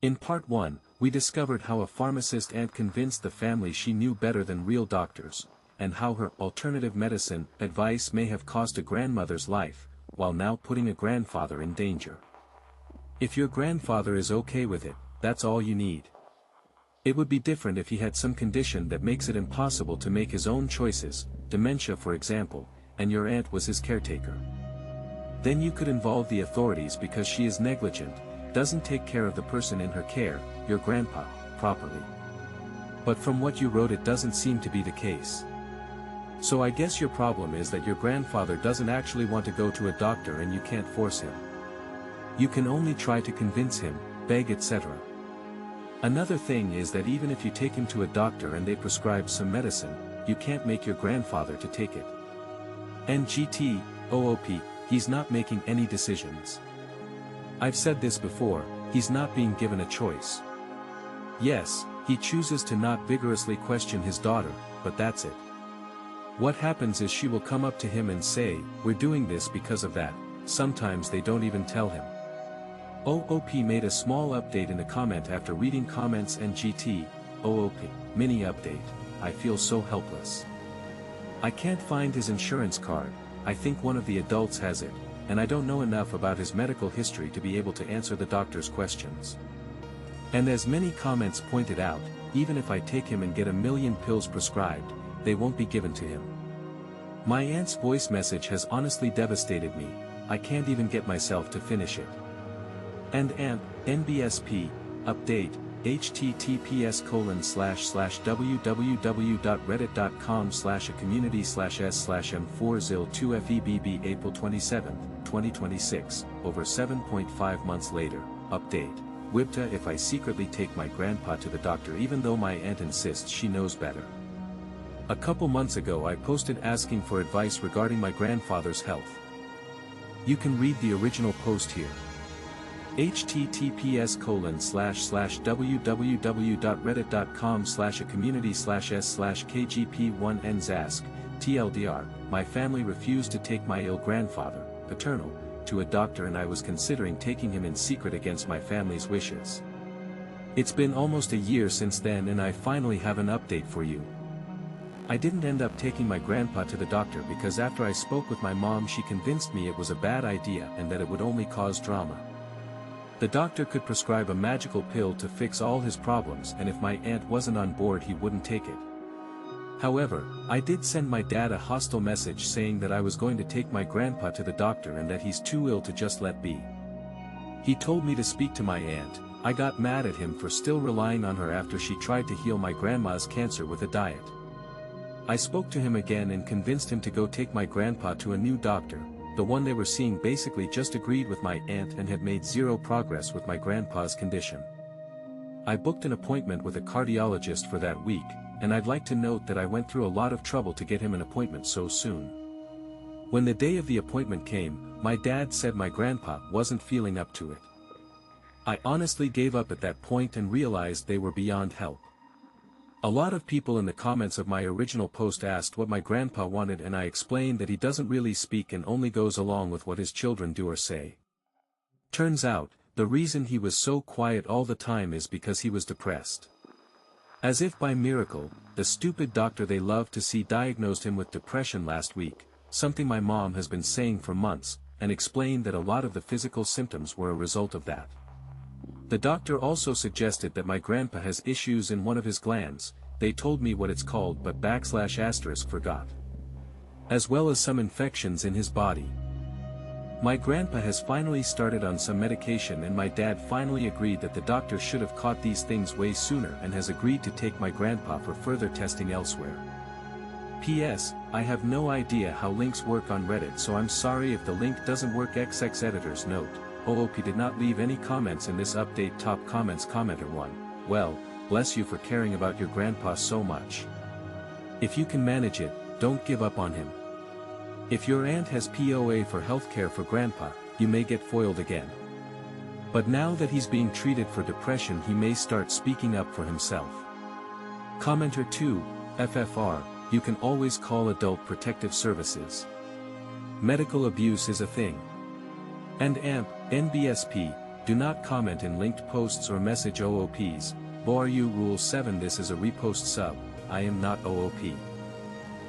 In part 1, we discovered how a pharmacist aunt convinced the family she knew better than real doctors, and how her alternative medicine advice may have cost a grandmother's life, while now putting a grandfather in danger. If your grandfather is okay with it, that's all you need. It would be different if he had some condition that makes it impossible to make his own choices, dementia for example, and your aunt was his caretaker. Then you could involve the authorities because she is negligent, doesn't take care of the person in her care, your grandpa, properly. But from what you wrote, it doesn't seem to be the case. So I guess your problem is that your grandfather doesn't actually want to go to a doctor and you can't force him. You can only try to convince him, beg, etc. Another thing is that even if you take him to a doctor and they prescribe some medicine, you can't make your grandfather to take it. NGT, OOP, he's not making any decisions. I've said this before, he's not being given a choice. Yes, he chooses to not vigorously question his daughter, but that's it. What happens is she will come up to him and say, "We're doing this because of that." Sometimes they don't even tell him. OOP made a small update in a comment after reading comments. NGT, OOP, mini update, I feel so helpless. I can't find his insurance card, I think one of the adults has it, and I don't know enough about his medical history to be able to answer the doctor's questions. And as many comments pointed out, even if I take him and get 1,000,000 pills prescribed, they won't be given to him. My aunt's voice message has honestly devastated me, I can't even get myself to finish it. And AMP, NBSP, update, https://www.reddit.com/a community/s/m4zil2febb April 27, 2026, over 7.5 months later, update, WIBTA if I secretly take my grandpa to the doctor even though my aunt insists she knows better. A couple months ago I posted asking for advice regarding my grandfather's health. You can read the original post here. https://www.reddit.com/a community/s/kgp1nzask, TLDR, my family refused to take my ill grandfather, paternal, to a doctor and I was considering taking him in secret against my family's wishes. It's been almost a year since then and I finally have an update for you. I didn't end up taking my grandpa to the doctor because after I spoke with my mom she convinced me it was a bad idea and that it would only cause drama. The doctor could prescribe a magical pill to fix all his problems and if my aunt wasn't on board he wouldn't take it. However, I did send my dad a hostile message saying that I was going to take my grandpa to the doctor and that he's too ill to just let be. He told me to speak to my aunt. I got mad at him for still relying on her after she tried to heal my grandma's cancer with a diet. I spoke to him again and convinced him to go take my grandpa to a new doctor. The one they were seeing basically just agreed with my aunt and had made zero progress with my grandpa's condition. I booked an appointment with a cardiologist for that week, and I'd like to note that I went through a lot of trouble to get him an appointment so soon. When the day of the appointment came, my dad said my grandpa wasn't feeling up to it. I honestly gave up at that point and realized they were beyond help. A lot of people in the comments of my original post asked what my grandpa wanted and I explained that he doesn't really speak and only goes along with what his children do or say. Turns out, the reason he was so quiet all the time is because he was depressed. As if by miracle, the stupid doctor they love to see diagnosed him with depression last week, something my mom has been saying for months, and explained that a lot of the physical symptoms were a result of that. The doctor also suggested that my grandpa has issues in one of his glands, they told me what it's called but / forgot. As well as some infections in his body. My grandpa has finally started on some medication and my dad finally agreed that the doctor should have caught these things way sooner and has agreed to take my grandpa for further testing elsewhere. P.S. I have no idea how links work on Reddit so I'm sorry if the link doesn't work. XX editor's note. OOP did not leave any comments in this update. Top comments. Commenter 1. Well, bless you for caring about your grandpa so much. If you can manage it, don't give up on him. If your aunt has POA for healthcare for grandpa, you may get foiled again. But now that he's being treated for depression he may start speaking up for himself. Commenter 2, FFR, you can always call Adult Protective Services. Medical abuse is a thing. And AMP, NBSP, Do not comment in linked posts or message OOPs. BORU Rule 7. This is a repost sub, I am not OOP.